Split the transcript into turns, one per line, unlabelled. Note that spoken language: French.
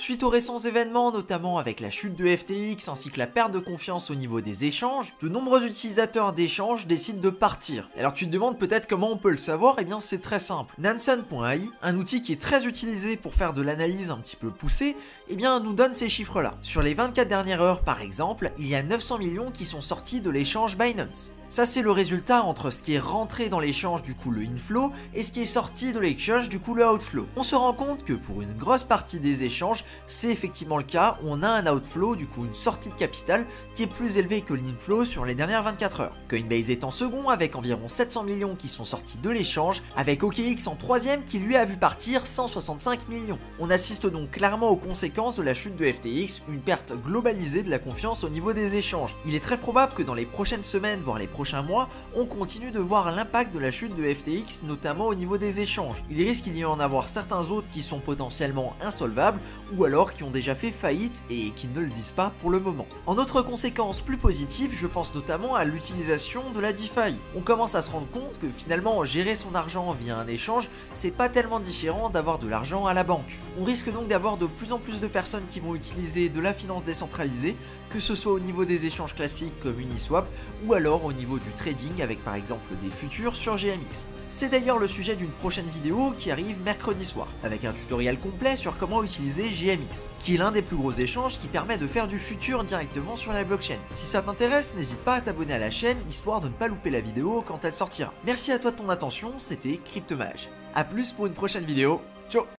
Suite aux récents événements, notamment avec la chute de FTX ainsi que la perte de confiance au niveau des échanges, de nombreux utilisateurs d'échanges décident de partir. Alors tu te demandes peut-être comment on peut le savoir, et bien c'est très simple. Nansen.ai, un outil qui est très utilisé pour faire de l'analyse un petit peu poussée, et bien nous donne ces chiffres là. Sur les 24 dernières heures par exemple, il y a 900 millions qui sont sortis de l'échange Binance. Ça c'est le résultat entre ce qui est rentré dans l'échange, du coup le inflow, et ce qui est sorti de l'échange, du coup le outflow. On se rend compte que pour une grosse partie des échanges, c'est effectivement le cas, on a un outflow, du coup une sortie de capital, qui est plus élevé que l'inflow sur les dernières 24 heures. Coinbase est en second avec environ 700 millions qui sont sortis de l'échange, avec OKX en troisième qui lui a vu partir 165 millions. On assiste donc clairement aux conséquences de la chute de FTX, une perte globalisée de la confiance au niveau des échanges. Il est très probable que dans les prochaines semaines, voire les prochains mois, on continue de voir l'impact de la chute de FTX, notamment au niveau des échanges. Il risque d'y en avoir certains autres qui sont potentiellement insolvables, ou alors qui ont déjà fait faillite et qui ne le disent pas pour le moment. En autre conséquence plus positive, je pense notamment à l'utilisation de la DeFi. On commence à se rendre compte que finalement gérer son argent via un échange, c'est pas tellement différent d'avoir de l'argent à la banque. On risque donc d'avoir de plus en plus de personnes qui vont utiliser de la finance décentralisée, que ce soit au niveau des échanges classiques comme Uniswap, ou alors au niveau du trading avec par exemple des futurs sur GMX. C'est d'ailleurs le sujet d'une prochaine vidéo qui arrive mercredi soir, avec un tutoriel complet sur comment utiliser GMX, qui est l'un des plus gros échanges qui permet de faire du futur directement sur la blockchain. Si ça t'intéresse, n'hésite pas à t'abonner à la chaîne, histoire de ne pas louper la vidéo quand elle sortira. Merci à toi de ton attention, c'était Cryptomage. A plus pour une prochaine vidéo, ciao.